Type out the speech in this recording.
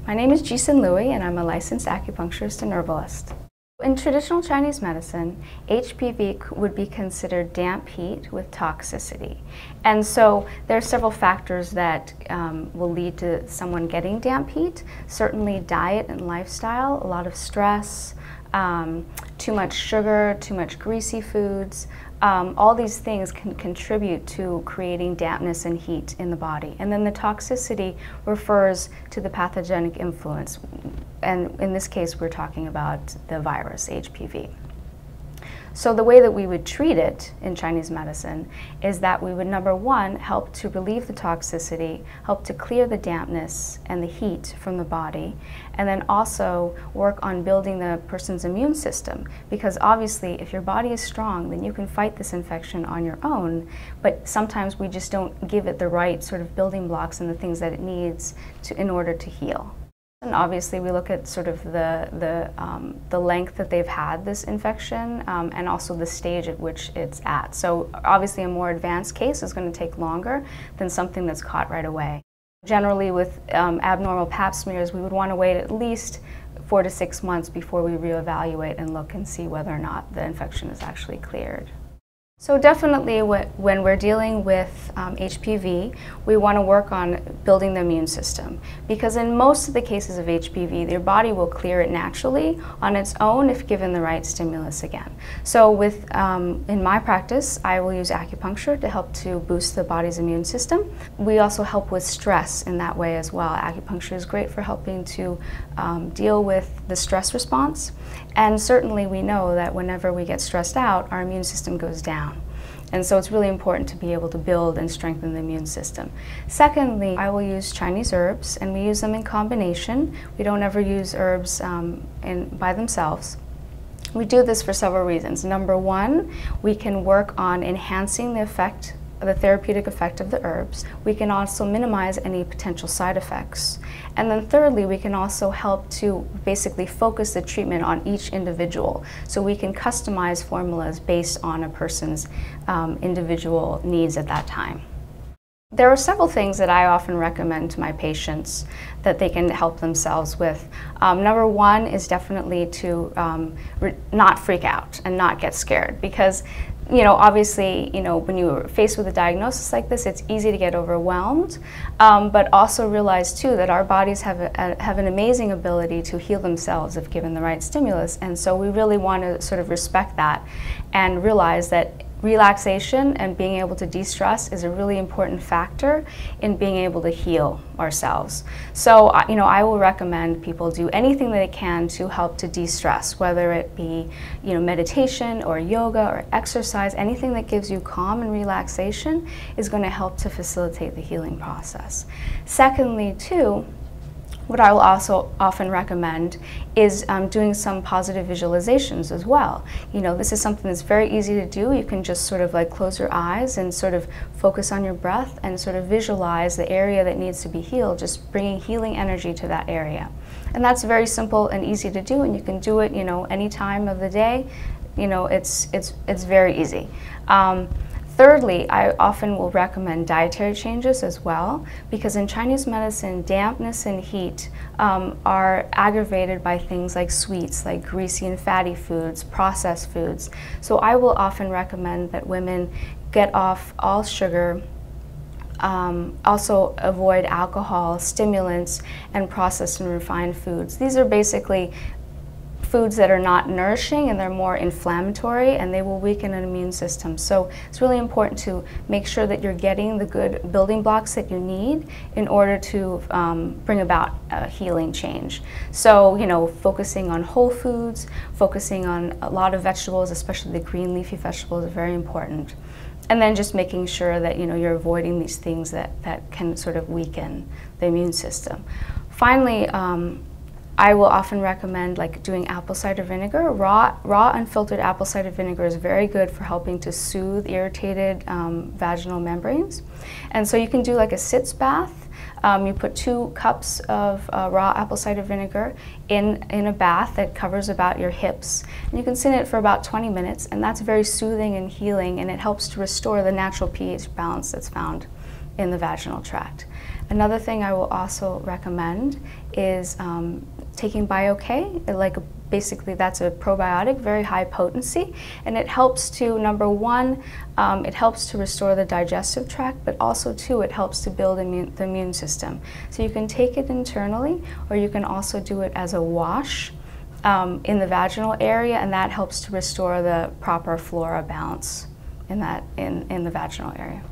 My name is Jeesin Lui and I'm a licensed acupuncturist and herbalist. In traditional Chinese medicine, HPV would be considered damp heat with toxicity. And so there are several factors that will lead to someone getting damp heat. Certainly diet and lifestyle, a lot of stress, too much sugar, too much greasy foods. All these things can contribute to creating dampness and heat in the body. And then the toxicity refers to the pathogenic influence. And in this case, we're talking about the virus, HPV. So the way that we would treat it in Chinese medicine is that we would, number one, help to relieve the toxicity, help to clear the dampness and the heat from the body, and then also work on building the person's immune system. Because obviously, if your body is strong, then you can fight this infection on your own, but sometimes we just don't give it the right sort of building blocks and the things that it needs in order to heal. And obviously we look at sort of the length that they've had this infection and also the stage at which it's at. So obviously a more advanced case is going to take longer than something that's caught right away. Generally with abnormal pap smears, we would want to wait at least 4 to 6 months before we reevaluate and look and see whether or not the infection is actually cleared. So definitely when we're dealing with HPV, we want to work on building the immune system, because in most of the cases of HPV, your body will clear it naturally on its own if given the right stimulus again. So in my practice, I will use acupuncture to help to boost the body's immune system. We also help with stress in that way as well. Acupuncture is great for helping to deal with the stress response, and certainly we know that whenever we get stressed out, our immune system goes down. And so it's really important to be able to build and strengthen the immune system. Secondly, I will use Chinese herbs, and we use them in combination. We don't ever use herbs by themselves. We do this for several reasons. Number one, we can work on enhancing the therapeutic effect of the herbs. We can also minimize any potential side effects. And then thirdly, we can also help to basically focus the treatment on each individual. So we can customize formulas based on a person's individual needs at that time. There are several things that I often recommend to my patients that they can help themselves with. Number one is definitely to not freak out and not get scared, because obviously, when you're faced with a diagnosis like this, it's easy to get overwhelmed, but also realize too that our bodies have an amazing ability to heal themselves if given the right stimulus, and so we really want to sort of respect that and realize that relaxation and being able to de-stress is a really important factor in being able to heal ourselves. So, I will recommend people do anything that they can to help to de-stress, whether it be, meditation or yoga or exercise. Anything that gives you calm and relaxation is going to help to facilitate the healing process. Secondly, too, what I will also often recommend is doing some positive visualizations as well. This is something that's very easy to do. You can just sort of like close your eyes and sort of focus on your breath and sort of visualize the area that needs to be healed, just bringing healing energy to that area. And that's very simple and easy to do, and you can do it, any time of the day. It's very easy. Thirdly, I often will recommend dietary changes as well, because in Chinese medicine, dampness and heat are aggravated by things like sweets, like greasy and fatty foods, processed foods. So I will often recommend that women get off all sugar, also avoid alcohol, stimulants, and processed and refined foods. These are basically foods that are not nourishing, and they're more inflammatory, and they will weaken an immune system. So it's really important to make sure that you're getting the good building blocks that you need in order to bring about a healing change. So, focusing on whole foods, focusing on a lot of vegetables, especially the green leafy vegetables, are very important. And then just making sure that you're avoiding these things that can sort of weaken the immune system. Finally, I will often recommend doing apple cider vinegar. Raw unfiltered apple cider vinegar is very good for helping to soothe irritated vaginal membranes. And so you can do like a sitz bath. You put 2 cups of raw apple cider vinegar in a bath that covers about your hips. And you can sit in it for about 20 minutes, and that's very soothing and healing, and it helps to restore the natural pH balance that's found in the vaginal tract. Another thing I will also recommend is taking Bio-K. Basically, that's a probiotic, very high potency, and it helps to, number one, it helps to restore the digestive tract, but also, two, it helps to build the immune system. So you can take it internally, or you can also do it as a wash in the vaginal area, and that helps to restore the proper flora balance in the vaginal area.